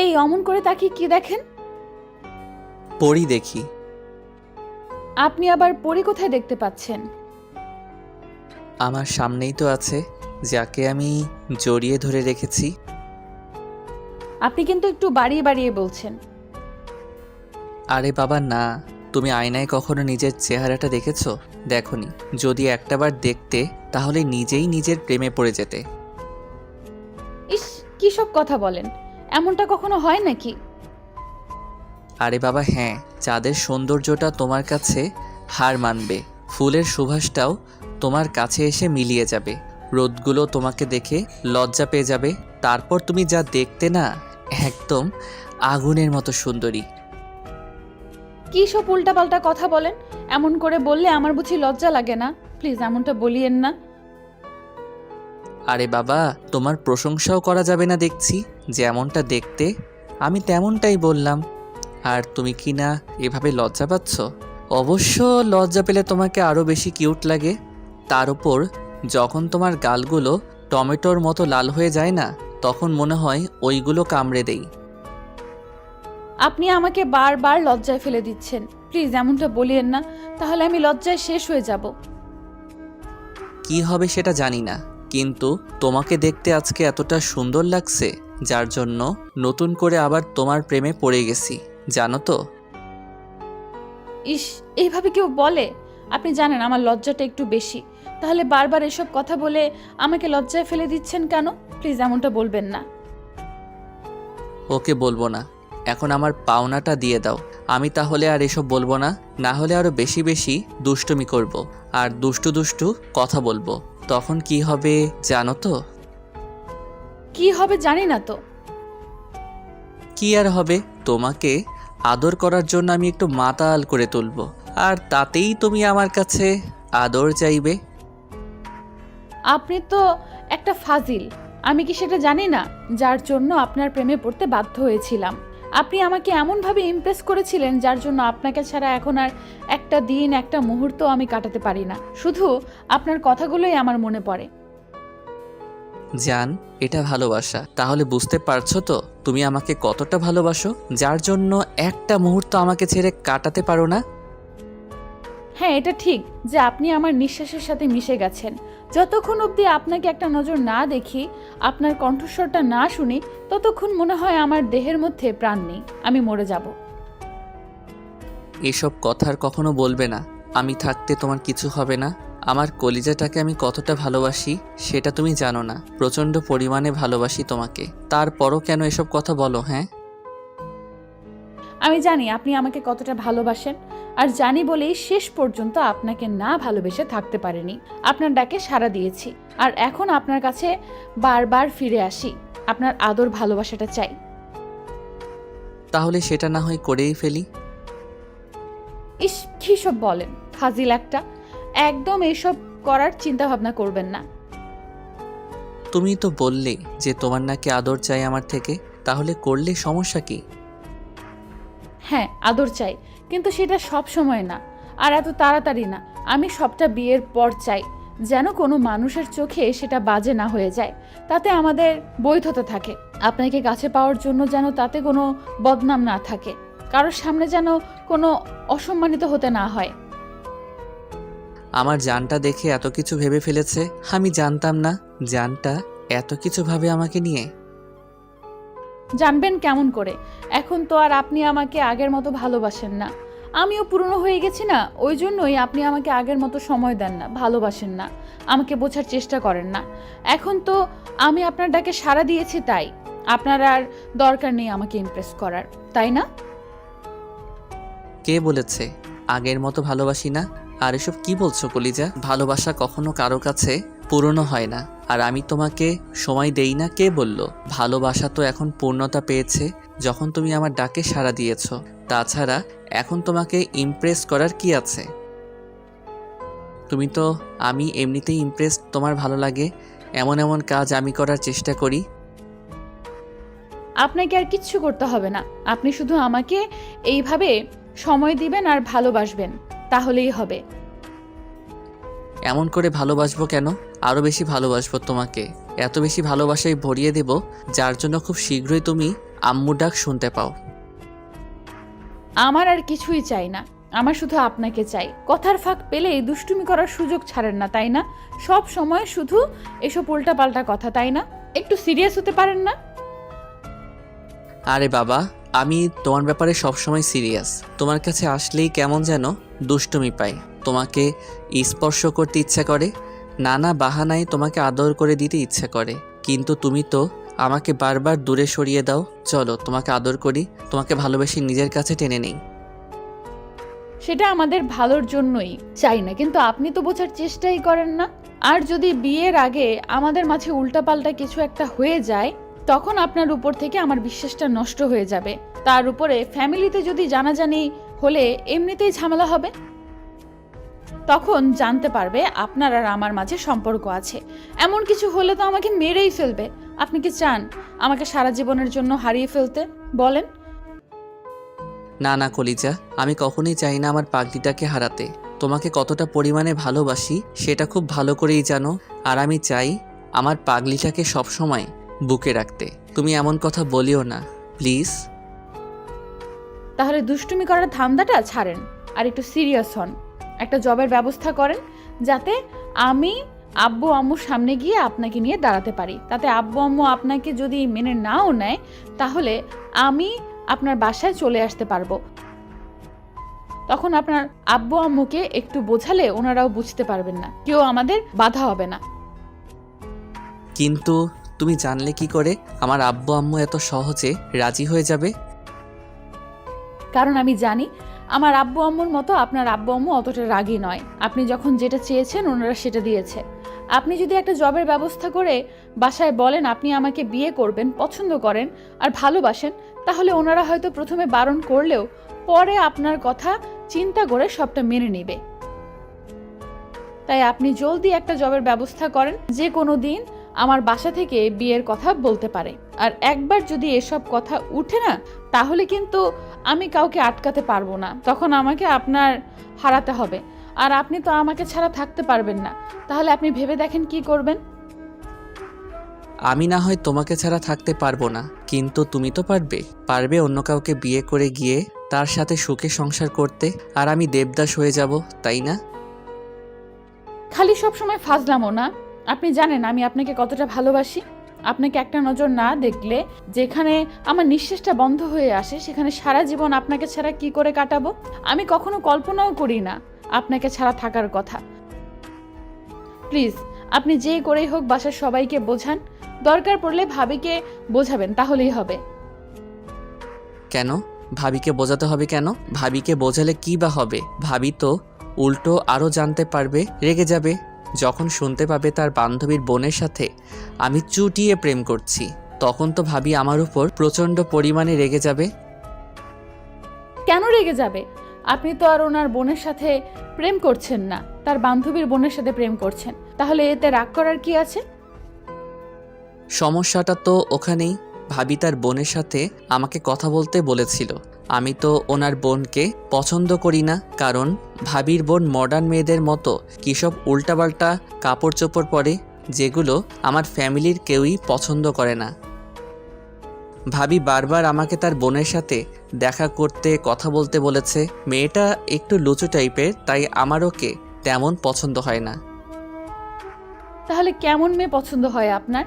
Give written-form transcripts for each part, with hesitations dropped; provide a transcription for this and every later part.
এই অমন করে তাকিয়ে কি দেখেন? পরি দেখি। আপনি আবার পরি কোথায় দেখতে পাচ্ছেন? আমার সামনেই তো আছে, যাকে আমি জড়িয়ে ধরে রেখেছি। আপনি কিন্তু একটু বাড়িয়ে বাড়িয়ে বলছেন। আরে বাবা না, তুমি আয়নায় কখনো নিজের চেহারাটা দেখেছো? দেখোনি? যদি একটাবার দেখতে তাহলে নিজেই নিজের প্রেমে পড়ে যেতে। ইস, কি সব কথা বলেন? এমনটা কখনো হয় নাকি? আরে বাবা হ্যাঁ, চাঁদের সৌন্দর্যটা তোমার কাছে হার মানবে, ফুলের সুবাসটাও তোমার কাছে এসে মিলিয়ে যাবে, রোদগুলো তোমাকে দেখে লজ্জা পেয়ে যাবে। তারপর তুমি যা দেখতে না, একদম আগুনের মতো সুন্দরী। কি সব উল্টাপাল্টা কথা বলেন? এমন করে বললে আমার বুঝি লজ্জা লাগে না? প্লিজ এমনটা বলিয়েন না। আরে বাবা, তোমার প্রশংসাও করা যাবে না দেখছি। যেমনটা দেখতে আমি তেমনটাই বললাম। আর তুমি কি না এভাবে লজ্জা পাচ্ছ? অবশ্য লজ্জা পেলে তোমাকে আরও বেশি কিউট লাগে। তার উপর যখন তোমার গালগুলো টমেটোর মতো লাল হয়ে যায় না, তখন মনে হয় ওইগুলো কামড়ে দেই। আপনি আমাকে বারবার লজ্জায় ফেলে দিচ্ছেন। প্লিজ এমনটা বলিয়েন না, তাহলে আমি লজ্জায় শেষ হয়ে যাব। কি হবে সেটা জানি না, কিন্তু তোমাকে দেখতে আজকে এতটা সুন্দর লাগছে, যার জন্য নতুন করে আবার তোমার প্রেমে পড়ে গেছি, জানো তো? ইস, এইভাবে কেউ বলে? আপনি জানেন আমার লজ্জাটা একটু বেশি, তাহলে বারবার এসব কথা বলে আমাকে লজ্জায় ফেলে দিচ্ছেন কেন? প্লিজ এমনটা বলবেন না। ওকে বলবো না, এখন আমার পাওনাটা দিয়ে দাও। আমি তাহলে আর এসব বলবো না, না হলে আরো বেশি বেশি দুষ্টুমি করব, আর দুষ্টু দুষ্টু কথা বলবো। তখন কি হবে জানো তো? কি হবে জানি না তো। কি আর হবে, তোমাকে আদর করার জন্য আমি একটু মাতাল করে তুলবো, আর তাতেই তুমি আমার কাছে আদর চাইবে। আপনি তো একটা ফাজিল। আমি কি সেটা জানি না, যার জন্য আপনার প্রেমে পড়তে বাধ্য হয়েছিলাম? আপনি আমাকে এমনভাবে ইমপ্রেস করেছিলেন, যার জন্য আপনাকে ছাড়া এখন আর একটা দিন একটা মুহূর্ত আমি কাটাতে পারি না। শুধু আপনার কথাগুলোই আমার মনে পড়ে। জান, এটা ভালোবাসা। তাহলে বুঝতে পারছো তো তুমি আমাকে কতটা ভালোবাসো, যার জন্য একটা মুহূর্ত আমাকে ছেড়ে কাটাতে পারো না? হ্যাঁ, এটা ঠিক যে আপনি আমার নিঃশ্বাসের সাথে মিশে গেছেন। যতক্ষণ অবধি আপনাকে একটা নজর না দেখি, আপনার কণ্ঠস্বরটা না শুনি, ততক্ষণ মনে হয় আমার দেহের মধ্যে প্রাণ নেই, আমি মরে যাব। এসব কথার কখনো বলবে না। আমি থাকতে তোমার কিছু হবে না। আমার কলিজাটাকে আমি কতটা ভালোবাসি সেটা তুমি জানো না। প্রচণ্ড পরিমাণে ভালোবাসি তোমাকে। তারপরও কেন এসব কথা বলো? হ্যাঁ, আমি জানি আপনি আমাকে কতটা ভালোবাসেন, আর জানি বলেই শেষ পর্যন্ত আপনাকে না ভালোবেসে থাকতে পারিনি। আপনার ডাকে সাড়া দিয়েছি, আর এখন আপনার কাছে বারবার ফিরে আসি। আপনার আদর ভালোবাসাটা চাই। তাহলে সেটা না হয় করেই ফেলি। ইস, কী সব বলেন, ফাজিল একটা। একদম এসব করার চিন্তা ভাবনা করবেন না। তুমি তো বললে যে তোমার নাকি আদর চাই আমার থেকে, তাহলে করলে সমস্যা কি? হ্যাঁ, আদর চাই, কিন্তু সেটা সব সময় না, আর এত তাড়াতাড়ি না। আমি সবটা বিয়ের পর চাই, যেন কোনো মানুষের চোখে সেটা বাজে না হয়ে যায়, তাতে আমাদের বৈধতা থাকে। আপনাকে কাছে পাওয়ার জন্য যেন তাতে কোনো বদনাম না থাকে, কারোর সামনে যেন কোনো অসম্মানিত হতে না হয়। আমার জানটা দেখে এত কিছু ভেবে ফেলেছে, আমি জানতাম না জানটা এত কিছু ভাবে আমাকে নিয়ে। জানবেন কেমন করে? এখন তো আর আপনি আমাকে আগের মতো ভালোবাসেন না। আমিও পুরনো হয়ে গেছি না, ওই জন্যই আপনি আমাকে আগের মতো সময় দেন না, ভালোবাসেন না, আমাকে বোঝার চেষ্টা করেন না। এখন তো আমি আপনার ডাকে সাড়া দিয়েছি, তাই আপনার আর দরকার নেই আমাকে ইমপ্রেস করার, তাই না? কে বলেছে আগের মতো ভালোবাসি না? আর এসব কি বলছো কলিজা? ভালোবাসা কখনো কারো কাছে পুরনো হয় না, আর আমি তোমাকে সময় দেই না। কে বলল? ভালোবাসা তো এখন পূর্ণতা পেয়েছে যখন তুমি আমার ডাকে সাড়া দিয়েছো। তাছাড়া এখন তোমাকে ইমপ্রেস করার কি আছে? তুমি তো, আমি এমনিতেই ইমপ্রেস, তোমার ভালো লাগে এমন এমন কাজ আমি করার চেষ্টা করি। আপনাকে আর কিচ্ছু করতে হবে না, আপনি শুধু আমাকে এইভাবে সময় দিবেন আর ভালোবাসবেন, তাহলেই হবে। এমন করে ভালোবাসবো কেন? আরও বেশি ভালোবাসবো তোমাকে। এত বেশি ভালোবাসায় ভরিয়ে দেব, যার জন্য খুব শীঘ্রই তুমি আম্মু ডাক শুনতে পাও। আমার আর কিছুই চাই না, আমার শুধু আপনাকে চাই। কথার ফাঁক পেলেই দুষ্টুমি করার সুযোগ ছাড়েন না, তাই না? সব সময় শুধু এসব উল্টাপাল্টা কথা, তাই না? একটু সিরিয়াস হতে পারেন না? আরে বাবা, আমি তোমার ব্যাপারে সবসময় সিরিয়াস। তোমার কাছে আসলেই কেমন যেন দুষ্টুমি পাই। তোমাকে স্পর্শ করতে ইচ্ছা করে, নানা বাহানায় তোমাকে আদর করে দিতে ইচ্ছা করে, কিন্তু তুমি তো আমাকে বারবার দূরে সরিয়ে দাও। চলো তোমাকে আদর করি, তোমাকে ভালোবেসে নিজের কাছে টেনে নেই। সেটা আমাদের ভালোর জন্যই চাই না, কিন্তু আপনি তো বোঝার চেষ্টাই করেন না। আর যদি বিয়ের আগে আমাদের মাঝে উল্টাপাল্টা কিছু একটা হয়ে যায়, তখন আপনার উপর থেকে আমার বিশ্বাসটা নষ্ট হয়ে যাবে। তার উপরে ফ্যামিলিতে যদি জানাজানি হলে এমনিতেই ঝামেলা হবে। তখন জানতে পারবে আপনার আর আমার মাঝে সম্পর্ক আছে। এমন কিছু হলে তো আমাকে মেরেই ফেলবে। আপনি কি চান আমাকে সারা জীবনের জন্য হারিয়ে ফেলতে? বলেন। না না কলিজা, আমি কখনোই চাই না আমার পাগলিটাকে হারাতে। তোমাকে কতটা পরিমাণে ভালোবাসি সেটা খুব ভালো করেই জানো। আর আমি চাই আমার পাগলিটাকে সবসময় বুকে রাখতে। তুমি এমন কথা বলিও না প্লিজ। তাহলে দুষ্টুমি করার ধান্দাটা ছাড়েন আর একটু সিরিয়াস হন। একটা জবের ব্যবস্থা করেন যাতে আমি আব্বু আম্মুর সামনে গিয়ে আপনাকে নিয়ে দাঁড়াতে পারি। তাতে আব্বু আম্মু আপনাকে যদি মেনে নাও নেয়, তাহলে আমি আপনার বাসায় চলে আসতে পারবো। তখন আপনার আব্বু আম্মুকে একটু বোঝালে ওনারাও বুঝতে পারবেন না, কেউ আমাদের বাধা হবে না। কিন্তু তুমি জানলে কি করে আমার আব্বু আম্মু এত সহজে রাজি হয়ে যাবে? কারণ আমি জানি আমার আব্বু আম্মুর মতো আপনার আব্বু আম্মু অতটা রাগী নয়। আপনি যখন যেটা চেয়েছেন ওনারা সেটা দিয়েছে। আপনি যদি একটা জবের ব্যবস্থা করে বাসায় বলেন আপনি আমাকে বিয়ে করবেন, পছন্দ করেন আর ভালোবাসেন, তাহলে ওনারা হয়তো প্রথমে বারণ করলেও পরে আপনার কথা চিন্তা করে সবটা মেনে নেবে। তাই আপনি জলদি একটা জবের ব্যবস্থা করেন, যে কোনো দিন আমার বাসা থেকে বিয়ের কথা বলতে পারে। আর একবার যদি এসব কথা উঠে না, তাহলে কিন্তু আমি কাউকে আটকাতে পারবো না। তখন আমাকে আপনার হারাতে হবে, আর আপনি তো আমাকে ছাড়া থাকতে পারবেন না। তাহলে আপনি ভেবে দেখেন কি করবেন। আমি না হয় তোমাকে ছাড়া থাকতে পারবো না, কিন্তু তুমি তো পারবে অন্য কাউকে বিয়ে করে গিয়ে তার সাথে সুখে সংসার করতে, আর আমি দেবদাস হয়ে যাব, তাই না? খালি সব সময় ফাজলামো না। আপনি জানেন আমি আপনাকে কতটা ভালোবাসি। আপনাকে একটা নজর না দেখলে যেখানে আমার নিঃশ্বাসটা বন্ধ হয়ে আসে, সেখানে সারা জীবন আপনাকে ছাড়া কি করে কাটাবো। আমি কখনো কল্পনাও করি না আপনাকে ছাড়া থাকার কথা। প্লিজ আপনি যে করেই হোক বাসার সবাইকে বোঝান। দরকার পড়লে ভাবিকে বোঝাবেন, তাহলেই হবে। কেন ভাবিকে বোঝাতে হবে কেন? ভাবিকে বোঝালে কি বা হবে? ভাবি তো উল্টো আরও জানতে পারবে, রেগে যাবে। যখন শুনতে পাবে তার বান্ধবীর বোনের সাথে আমি চুটিয়ে প্রেম করছি, তখন তো ভাবি আমার উপর প্রচণ্ড পরিমাণে রেগে যাবে। কেন রেগে যাবে? আপনি তো আর ওনার বোনের সাথে প্রেম করছেন না, তার বান্ধবীর বোনের সাথে প্রেম করছেন। তাহলে এতে রাগ করার কি আছে? সমস্যাটা তো ওখানেই। ভাবি তার বোনের সাথে আমাকে কথা বলতে বলেছিল। আমি তো ওনার বোনকে পছন্দ করি না, কারণ ভাবির বোন মডার্ন মেয়েদের মতো কিসব উল্টাপাল্টা কাপড় চোপড় পরে, যেগুলো আমার ফ্যামিলির কেউই পছন্দ করে না। ভাবি বারবার আমাকে তার বোনের সাথে দেখা করতে কথা বলতে বলেছে। মেয়েটা একটু লুচু টাইপের, তাই আমার ওকে তেমন পছন্দ হয় না। তাহলে কেমন মেয়ে পছন্দ হয় আপনার?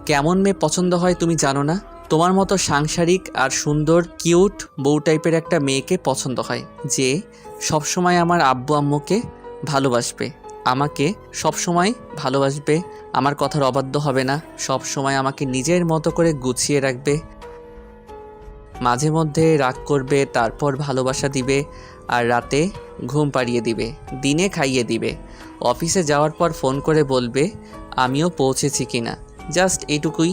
কেমন মেয়ে পছন্দ হয় তুমি জানো না? তোমার মতো সাংসারিক আর সুন্দর কিউট বউ টাইপের একটা মেয়েকে পছন্দ হয়, যে সবসময় আমার আব্বু আম্মুকে ভালোবাসবে, আমাকে সবসময় ভালোবাসবে, আমার কথার অবাধ্য হবে না, সব সময় আমাকে নিজের মতো করে গুছিয়ে রাখবে, মাঝে মধ্যে রাগ করবে, তারপর ভালোবাসা দিবে, আর রাতে ঘুম পাড়িয়ে দিবে, দিনে খাইয়ে দিবে, অফিসে যাওয়ার পর ফোন করে বলবে আমিও পৌঁছেছি কিনা। জাস্ট এইটুকুই,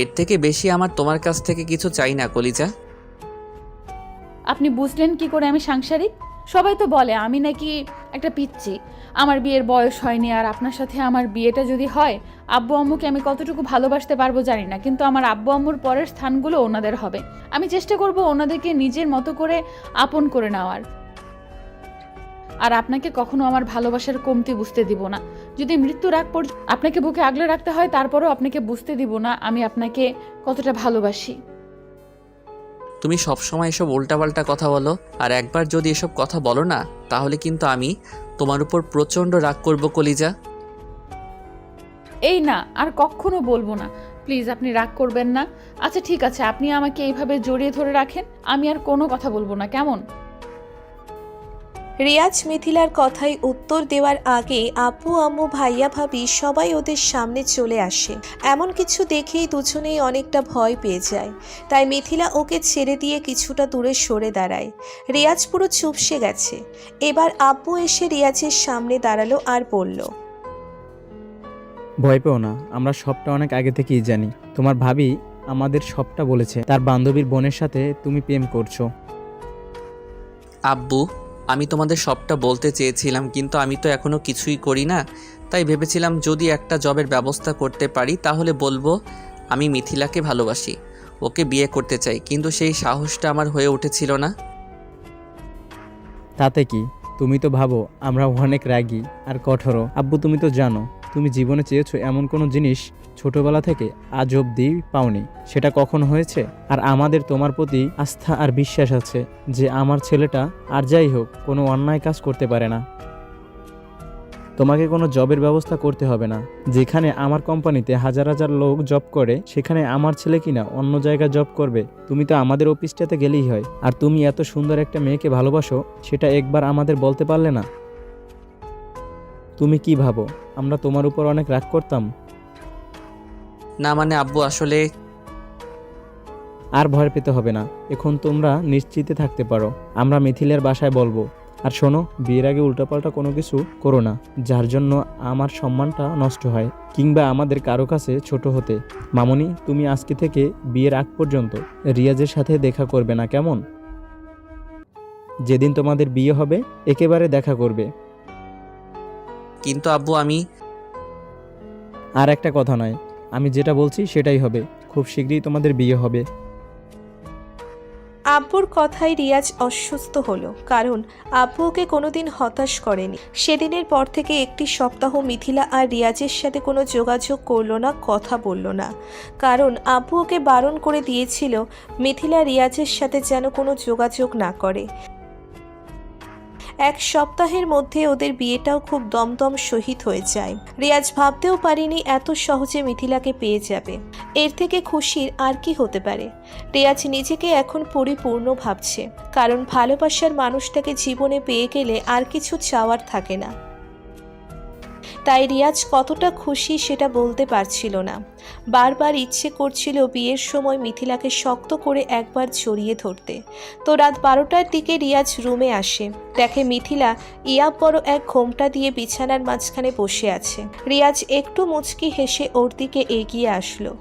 এর থেকে বেশি আমার তোমার কাছ থেকে কিছু চাই না কলিজা। আপনি বুঝলেন কি করে আমি সাংসারিক? সবাই তো বলে আমি নাকি একটা পিচ্চি, আমার বিয়ের বয়স হয়নি। আর আপনার সাথে আমার বিয়েটা যদি হয়, আব্বু আম্মুকে আমি কতটুকু ভালোবাসতে পারবো জানি না, কিন্তু আমার আব্বু আম্মুর পরের স্থানগুলো ওনাদের হবে। আমি চেষ্টা করব ওনাদেরকে নিজের মতো করে আপন করে নেওয়ার। আর আপনাকে কখনো আমার ভালোবাসার কমতি বুঝতে দিব না। যদি মৃত্যুর আগ পর্যন্ত আপনাকে বুকে আগলে রাখতে হয়, তারপরও আপনাকে বুঝতে দিব না আমি আপনাকে কতটা ভালোবাসি। তুমি সবসময় এসব উল্টাপাল্টা কথা বলো, আর একবার যদি এসব কথা বলো না, তাহলে কিন্তু আমি তোমার উপর প্রচণ্ড রাগ করব কলিজা। এই না, আর কখনো বলবো না। প্লিজ আপনি রাগ করবেন না। আচ্ছা ঠিক আছে, আপনি আমাকে এইভাবে জড়িয়ে ধরে রাখেন, আমি আর কোনো কথা বলবো না, কেমন? রিয়াজ মিথিলার কথায় উত্তর দেওয়ার আগে আপু আম্মু ভাইয়া ভাবি সবাই ওদের সামনে চলে আসে। এমন কিছু দেখেই দুজনেই অনেকটা ভয় পেয়ে যায়। তাই মিথিলা ওকে ছেড়ে দিয়ে কিছুটা দূরে সরে দাঁড়ায়। রিয়াজ পুরো চুপসে গেছে। এবার আব্বু এসে রিয়াজের সামনে দাঁড়ালো আর বলল, ভয় পেও না, আমরা সবটা অনেক আগে থেকেই জানি। তোমার ভাবি আমাদের সবটা বলেছে, তার বান্ধবীর বোনের সাথে তুমি প্রেম করছো। আব্বু, আমি তোমাদের সবটা বলতে চেয়েছিলাম, কিন্তু আমি তো এখনও কিছুই করি না। তাই ভেবেছিলাম যদি একটা জবের ব্যবস্থা করতে পারি তাহলে বলবো আমি মিথিলাকে ভালোবাসি, ওকে বিয়ে করতে চাই, কিন্তু সেই সাহসটা আমার হয়ে উঠেছিল না। তাতে কি, তুমি তো ভাবো আমরা অনেক রাগী আর কঠোর। আব্বু তুমি তো জানো, তুমি জীবনে চেয়েছো এমন কোনো জিনিস ছোটবেলা থেকে আজ অবধি পাওনি। সেটা কখন হয়েছে? আর আমাদের তোমার প্রতি আস্থা আর বিশ্বাস আছে যে আমার ছেলেটা আর যাই হোক কোনো অন্যায় কাজ করতে পারে না। তোমাকে কোনো জবের ব্যবস্থা করতে হবে না। যেখানে আমার কোম্পানিতে হাজার হাজার লোক জব করে, সেখানে আমার ছেলে কিনা অন্য জায়গায় জব করবে? তুমি তো আমাদের অফিসটাতে গেলেই হয়। আর তুমি এত সুন্দর একটা মেয়েকে ভালোবাসো, সেটা একবার আমাদের বলতে পারলে না? তুমি কি ভাবো আমরা তোমার উপর অনেক রাগ করতাম? না মানে আব্বু, আসলে আর ভয় পেতে হবে না, এখন তোমরা নিশ্চিন্তে থাকতে পারো। আমরা মিথিলের বাসায় বলবো। আর শোনো, বিয়ের আগে উল্টাপাল্টা কোনো কিছু করো না, যার জন্য আমার সম্মানটা নষ্ট হয় কিংবা আমাদের কারো কাছে ছোট হতে। মামুনি, তুমি আজকে থেকে বিয়ের আগ পর্যন্ত রিয়াজের সাথে দেখা করবে না, কেমন? যেদিন তোমাদের বিয়ে হবে একেবারে দেখা করবে। কিন্তু আব্বু আমি আর একটা কথা নয়, আমি যেটা বলছি সেটাই হবে। খুব শীঘ্রই তোমাদের বিয়ে হবে। আব্বুর কথায় রিয়াজ অস্বস্ত হলো, কারণ আব্বু ওকে কোনোদিন হতাশ করেনি। সেদিনের পর থেকে একটি সপ্তাহ মিথিলা আর রিয়াজের সাথে কোনো যোগাযোগ করলো না, কথা বলল না। কারণ আব্বু ওকে বারণ করে দিয়েছিল মিথিলা রিয়াজের সাথে যেন কোনো যোগাযোগ না করে। এক সপ্তাহের মধ্যে ওদের বিয়েটাও খুব দমদম সহিত হয়ে যায়। রিয়াজ ভাবতেও পারেনি এত সহজে মিথিলাকে পেয়ে যাবে। এর থেকে খুশির আর কি হতে পারে? রিয়াজ নিজেকে এখন পরিপূর্ণ ভাবছে, কারণ ভালোবাসার মানুষটাকে জীবনে পেয়ে গেলে আর কিছু চাওয়ার থাকে না। তাই রিয়াজ কতটা খুশি সেটা বলতে পারছিল না। বারবার ইচ্ছে করছিল বিয়ের সময় মিথিলাকে শক্ত করে একবার জড়িয়ে ধরতে। তো রাত 12টার দিকে রিয়াজ রুমে আসে, দেখে মিথিলা ইয়াব বড় এক ঘোমটা দিয়ে বিছানার মাঝখানে বসে আছে। রিয়াজ একটু মুচকি হেসে ওর দিকে এগিয়ে আসলো।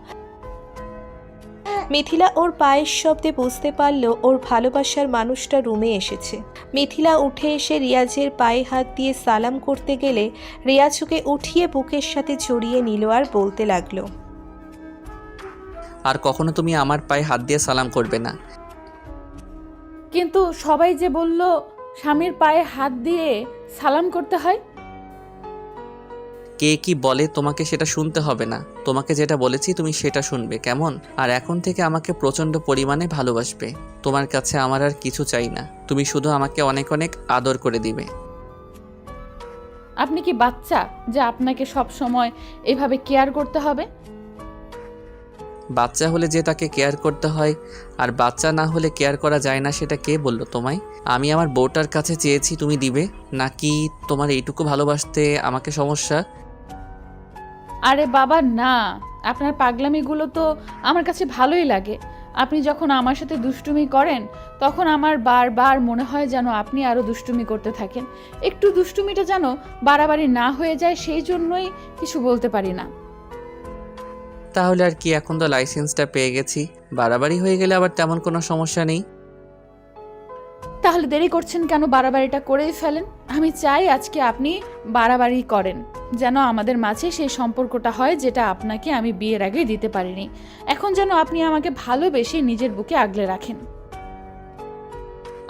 মিথিলা ওর পায়ের শব্দে বুঝতে পারল ওর ভালোবাসার মানুষটা রুমে এসেছে। মিথিলা উঠে এসে রিয়াজের পায়ে হাত দিয়ে সালাম করতে গেলে রিয়াজ ওকে উঠিয়ে বুকের সাথে জড়িয়ে নিল আর বলতে লাগলো, আর কখনো তুমি আমার পায়ে হাত দিয়ে সালাম করবে না। কিন্তু সবাই যে বলল স্বামীর পায়ে হাত দিয়ে সালাম করতে হয়। কে কি বলে তোমাকে সেটা শুনতে হবে না, তোমাকে যেটা বলেছি তুমি সেটা শুনবে, কেমন? আর এখন থেকে আমাকে প্রচণ্ড পরিমাণে ভালোবাসবে। তোমার কাছে আমার আর কিছু চাই না, তুমি শুধু আমাকে অনেক অনেক আদর করে দিবে। আপনি কি বাচ্চা যে আপনাকে সব সময় এভাবে কেয়ার করতে হবে? বাচ্চা হলে যে তাকে কেয়ার করতে হয় আর বাচ্চা না হলে কেয়ার করা যায় না, সেটা কে বললো তোমায়? আমি আমার বউটার কাছে চেয়েছি, তুমি দিবে নাকি? তোমার এইটুকু ভালোবাসতে আমাকে সমস্যা? আরে বাবা না, আপনার পাগলামিগুলো তো আমার কাছে ভালোই লাগে। আপনি যখন আমার সাথে দুষ্টুমি করেন তখন আমার বারবার মনে হয় যেন আপনি আরও দুষ্টুমি করতে থাকেন। একটু দুষ্টুমিটা যেন বাড়াবাড়ি না হয়ে যায়, সেই জন্যই কিছু বলতে পারি না। তাহলে আর কি, এখন তো লাইসেন্সটা পেয়ে গেছি, বাড়াবাড়ি হয়ে গেলে আবার তেমন কোনো সমস্যা নেই। তাহলে দেরি করছেন কেন? বাড়াবাড়িটা করেই ফেলেন। আমি চাই আজকে আপনি বাড়াবাড়ি করেন, যেন আমাদের মাঝে সেই সম্পর্কটা হয় যেটা আপনাকে আমি বিয়ের আগে দিতে পারিনি। এখন যেন আপনি আমাকে ভালোবেসে নিজের বুকে আগলে রাখেন।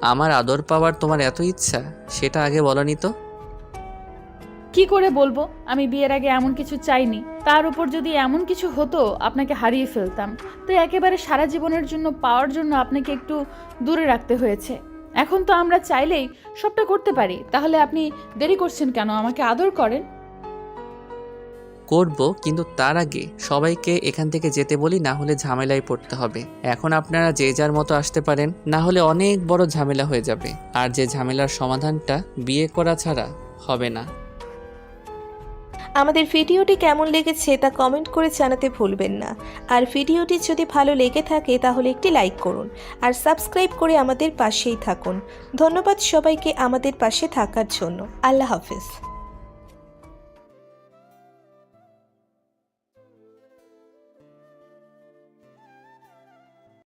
আমার আদর পাওয়ার তোমার এত ইচ্ছা, সেটা আগে বলনি তো। কি করে বলবো? আমি বিয়ের আগে এমন কিছু চাইনি। তার উপর যদি এমন কিছু হতো আপনাকে হারিয়ে ফেলতাম, তো একেবারে সারা জীবনের জন্য পাওয়ার জন্য আপনাকে একটু দূরে রাখতে হয়েছে। এখন তো আমরা চাইলেই সবটা করতে পারি। তাহলে আপনি দেরি করছেন কেন? আমাকে আদর করেন। করব, কিন্তু তার আগে সবাইকে এখান থেকে যেতে বলি, না হলে ঝামেলায় পড়তে হবে। এখন আপনারা যে যার মতো আসতে পারেন, না হলে অনেক বড় ঝামেলা হয়ে যাবে, আর যে ঝামেলার সমাধানটা বিয়ে করা ছাড়া হবে না। আমাদের ভিডিওটি কেমন লেগেছে তা কমেন্ট করে জানাতে ভুলবেন না। আর ভিডিওটি যদি ভালো লেগে থাকে তাহলে একটি লাইক করুন আর সাবস্ক্রাইব করে আমাদের পাশেই থাকুন। ধন্যবাদ সবাইকে আমাদের পাশে থাকার জন্য। আল্লাহ হাফেজ।